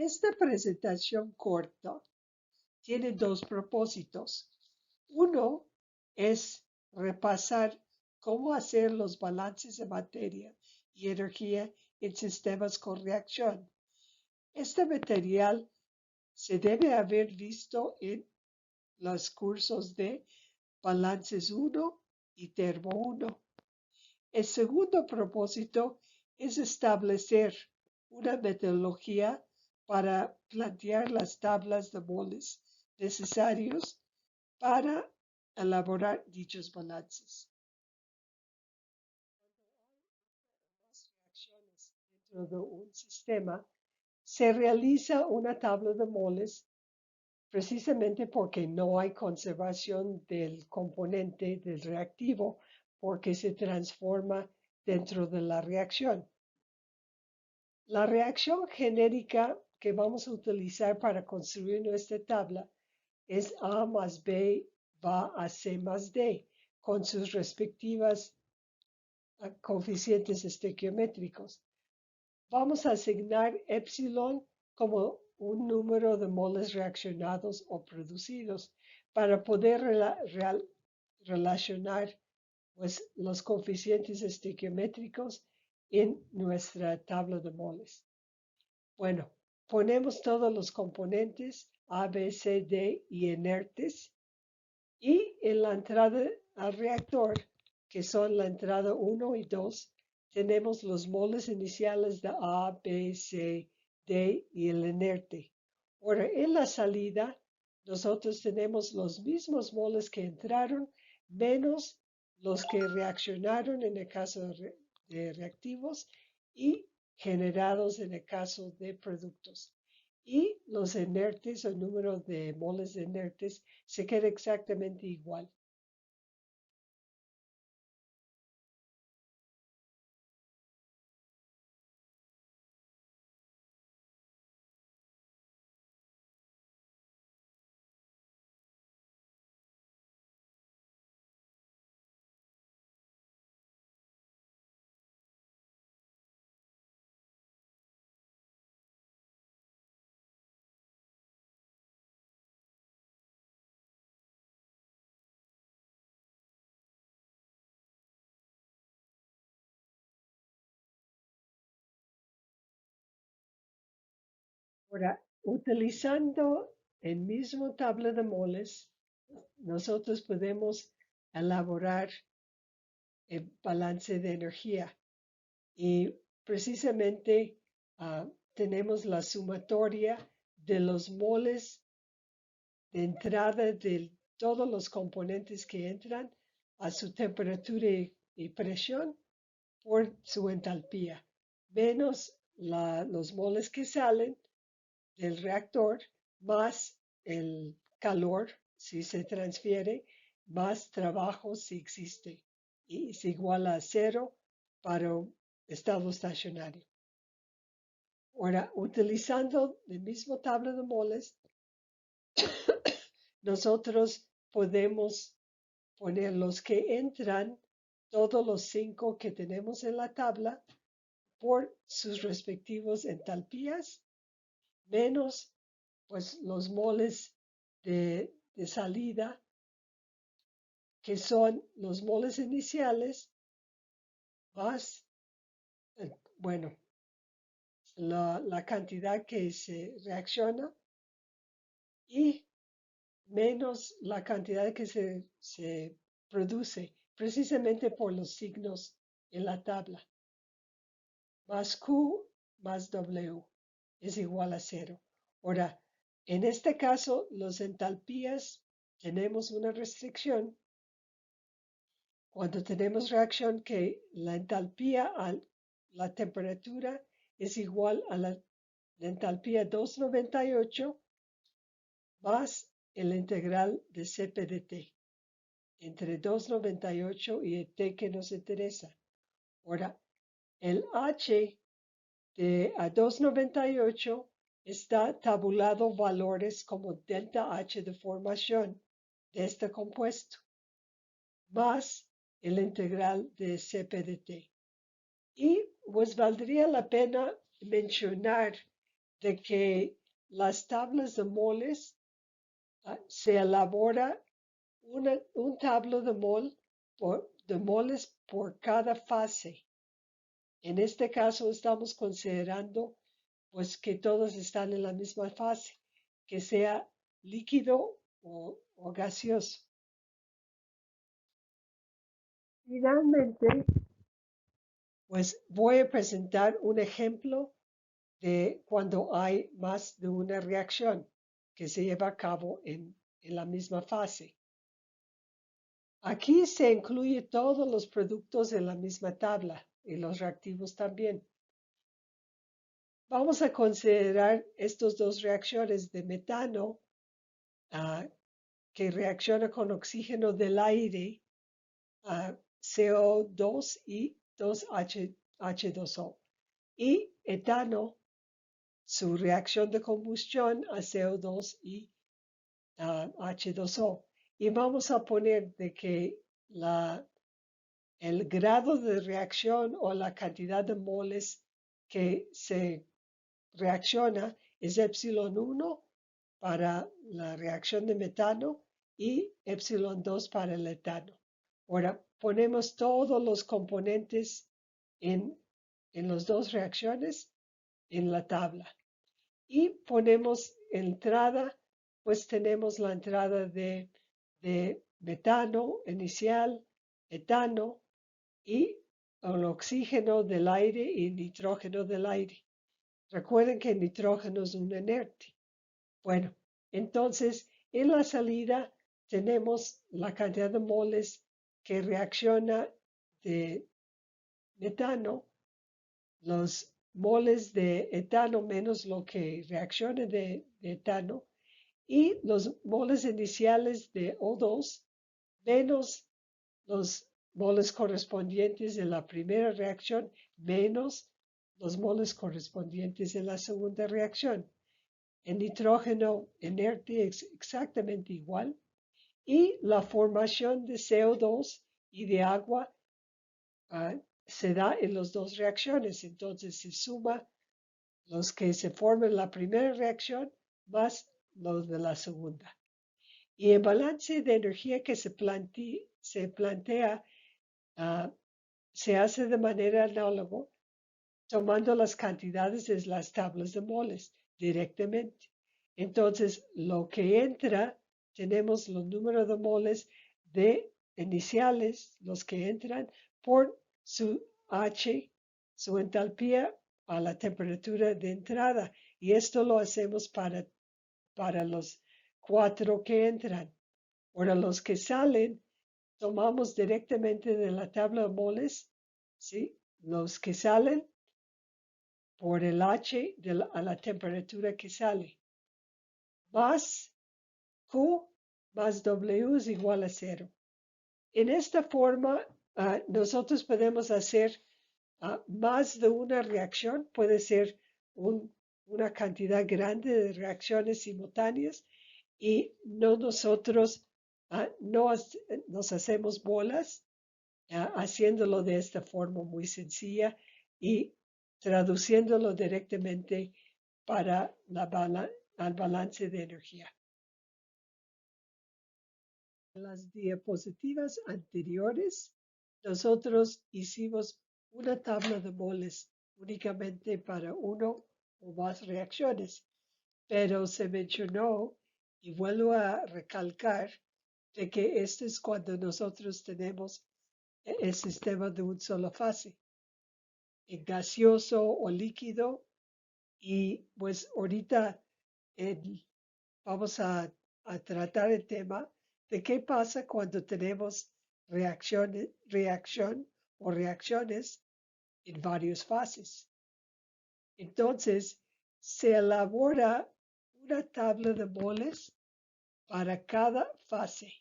Esta presentación corta tiene dos propósitos. Uno es repasar cómo hacer los balances de materia y energía en sistemas con reacción. Este material se debe haber visto en los cursos de Balances 1 y Termo 1. El segundo propósito es establecer una metodología para plantear las tablas de moles necesarios para elaborar dichos balances. Cuando hay reacciones dentro de un sistema, se realiza una tabla de moles precisamente porque no hay conservación del componente del reactivo porque se transforma dentro de la reacción. La reacción genérica que vamos a utilizar para construir nuestra tabla es A más B va a C más D con sus respectivas coeficientes estequiométricos. Vamos a asignar epsilon como un número de moles reaccionados o producidos para poder relacionar pues, los coeficientes estequiométricos en nuestra tabla de moles. Bueno, ponemos todos los componentes A, B, C, D y inertes y en la entrada al reactor, que son la entrada 1 y 2, tenemos los moles iniciales de A, B, C, D y el inerte. Ahora, en la salida, nosotros tenemos los mismos moles que entraron, menos los que reaccionaron en el caso de reactivos y generados en el caso de productos. Y los inertes, el número de moles de inertes, se queda exactamente igual. Ahora, utilizando el mismo tabla de moles, nosotros podemos elaborar el balance de energía y precisamente tenemos la sumatoria de los moles de entrada de todos los componentes que entran a su temperatura y presión por su entalpía, menos los moles que salen del reactor, más el calor si se transfiere, más trabajo si existe, y es igual a cero para un estado estacionario. Ahora, utilizando el mismo tabla de moles, nosotros podemos poner los que entran, todos los 5 que tenemos en la tabla, por sus respectivos entalpías, menos pues los moles de salida, que son los moles iniciales, más, bueno, la cantidad que se reacciona y menos la cantidad que se produce, precisamente por los signos en la tabla. Más Q más W es igual a 0. Ahora, en este caso, los entalpías tenemos una restricción. Cuando tenemos reacción que la entalpía a la temperatura es igual a la entalpía 298 más el integral de Cp de T, entre 298 y el T que nos interesa. Ahora, el H de a 298 está tabulado valores como delta H de formación de este compuesto, más el integral de Cp de T. Y pues valdría la pena mencionar de que las tablas de moles se elabora un tablo de moles por cada fase. En este caso estamos considerando pues que todos están en la misma fase, que sea líquido o gaseoso. Finalmente, pues voy a presentar un ejemplo de cuando hay más de una reacción que se lleva a cabo en la misma fase. Aquí se incluye todos los productos de la misma tabla y los reactivos también. Vamos a considerar estas dos reacciones de metano que reacciona con oxígeno del aire, CO2 y 2H2O, y etano, su reacción de combustión a CO2 y H2O. Y vamos a poner de que el grado de reacción o la cantidad de moles que se reacciona es epsilon 1 para la reacción de metano y epsilon 2 para el etano. Ahora ponemos todos los componentes en las dos reacciones en la tabla y ponemos entrada, pues tenemos la entrada de metano inicial, etano y el oxígeno del aire y nitrógeno del aire. Recuerden que el nitrógeno es un inerte. Bueno, entonces en la salida tenemos la cantidad de moles que reacciona de metano, los moles de etano menos lo que reacciona de etano y los moles iniciales de O2 menos los moles correspondientes de la primera reacción menos los moles correspondientes de la segunda reacción. El nitrógeno inerte es exactamente igual y la formación de CO2 y de agua se da en las dos reacciones. Entonces se suma los que se forman en la primera reacción más los de la segunda. Y el balance de energía que se plantea se hace de manera análoga, tomando las cantidades de las tablas de moles directamente. Entonces, lo que entra, tenemos los números de moles de iniciales, los que entran, por su H, su entalpía a la temperatura de entrada. Y esto lo hacemos para los 4 que entran. Ahora, los que salen, tomamos directamente de la tabla de moles, ¿sí? Los que salen por el H a la temperatura que sale, más Q más W es igual a 0. En esta forma, nosotros podemos hacer más de una reacción, puede ser una cantidad grande de reacciones simultáneas y no nosotros nos hacemos bolas haciéndolo de esta forma muy sencilla y traduciéndolo directamente para el balance de energía. En las diapositivas anteriores, nosotros hicimos una tabla de moles únicamente para uno o más reacciones, pero se mencionó, y vuelvo a recalcar, de que esto es cuando nosotros tenemos el sistema de una sola fase, en gaseoso o líquido, y pues ahorita vamos a tratar el tema de qué pasa cuando tenemos reacción o reacciones en varias fases. Entonces, se elabora una tabla de moles para cada fase.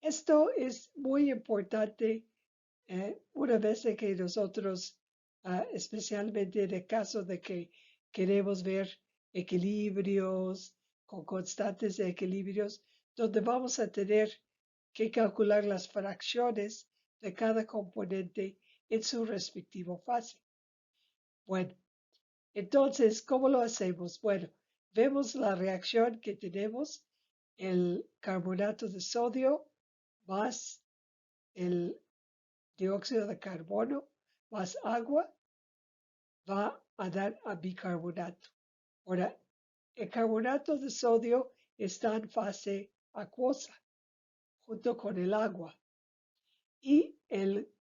Esto es muy importante una vez que nosotros, especialmente en el caso de que queremos ver equilibrios con constantes de equilibrios, donde vamos a tener que calcular las fracciones de cada componente en su respectivo fase. Bueno, Entonces, ¿cómo lo hacemos? Bueno, vemos la reacción que tenemos, el carbonato de sodio más el dióxido de carbono más agua va a dar a bicarbonato. Ahora, el carbonato de sodio está en fase acuosa junto con el agua y el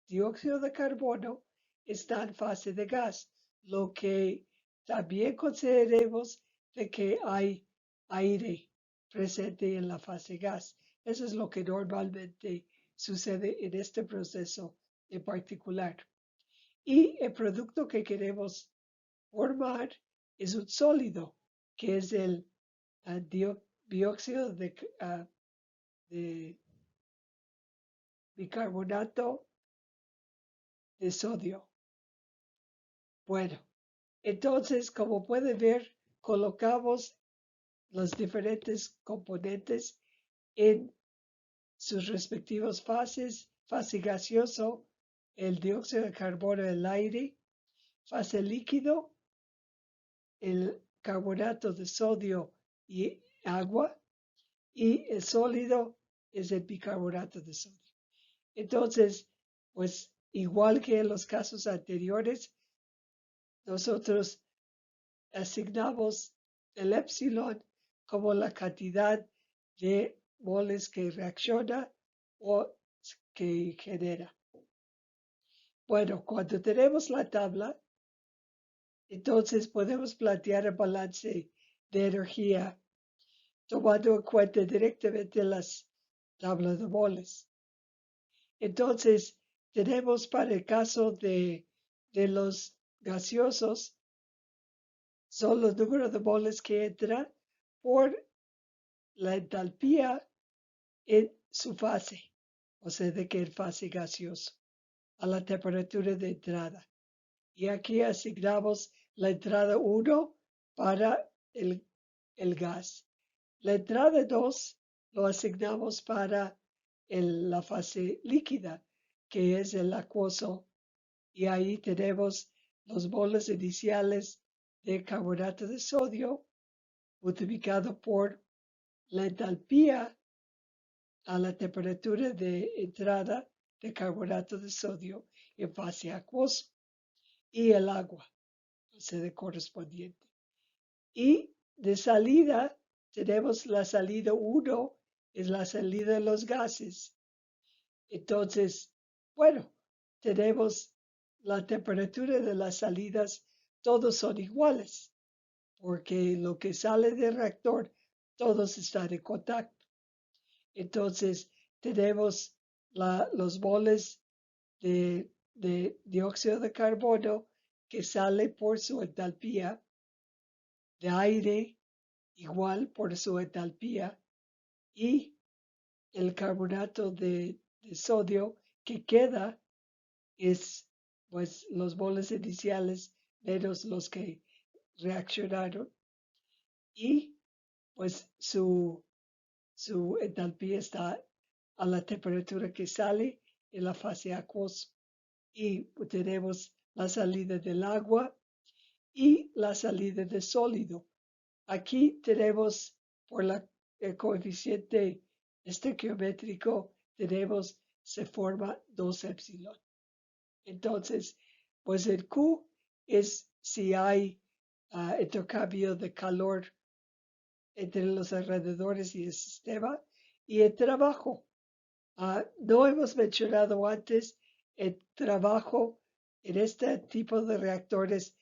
dióxido de carbono está en fase de gas, lo que también consideremos de que hay aire presente en la fase gas. Eso es lo que normalmente sucede en este proceso en particular. Y el producto que queremos formar es un sólido, que es el dióxido de bicarbonato de sodio. Bueno, entonces, como pueden ver, colocamos los diferentes componentes en sus respectivas fases: fase gaseoso, el dióxido de carbono del aire; fase líquido, el carbonato de sodio y agua; y el sólido es el bicarbonato de sodio. Entonces, pues igual que en los casos anteriores, nosotros asignamos el epsilon como la cantidad de moles que reacciona o que genera. Bueno, cuando tenemos la tabla, entonces podemos plantear el balance de energía tomando en cuenta directamente las tablas de moles. Entonces, tenemos para el caso de los gaseosos, son los números de moles que entra por la entalpía en su fase, o sea, de que en fase gaseoso, a la temperatura de entrada. Y aquí asignamos la entrada 1 para el gas. La entrada 2 lo asignamos para la fase líquida, que es el acuoso, y ahí tenemos los moles iniciales de carbonato de sodio multiplicado por la entalpía a la temperatura de entrada de carbonato de sodio en fase acuoso y el agua, o sea, de correspondiente. Y de salida tenemos la salida 1, es la salida de los gases. Entonces, bueno, tenemos la temperatura de las salidas, todos son iguales, porque lo que sale del reactor, todos están en contacto. Entonces, tenemos los moles de dióxido de carbono que sale por su entalpía, de aire igual por su entalpía, y el carbonato de sodio que queda es pues los moles iniciales menos los que reaccionaron, y pues su entalpía está a la temperatura que sale en la fase acuosa. Y tenemos la salida del agua y la salida del sólido. Aquí tenemos por el coeficiente estequiométrico, se forma 2 epsilon. Entonces, pues el Q es si hay intercambio de calor entre los alrededores y el sistema, y el trabajo. No hemos mencionado antes, el trabajo en este tipo de reactores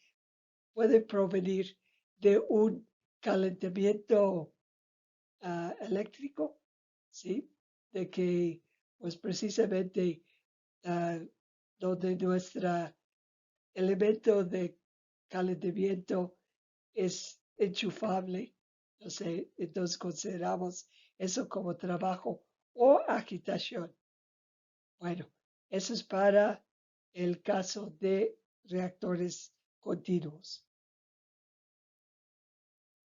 puede provenir de un calentamiento eléctrico, ¿sí? De que, pues precisamente, donde nuestro elemento de calentamiento es enchufable, no sé, entonces consideramos eso como trabajo o agitación. Bueno, eso es para el caso de reactores continuos.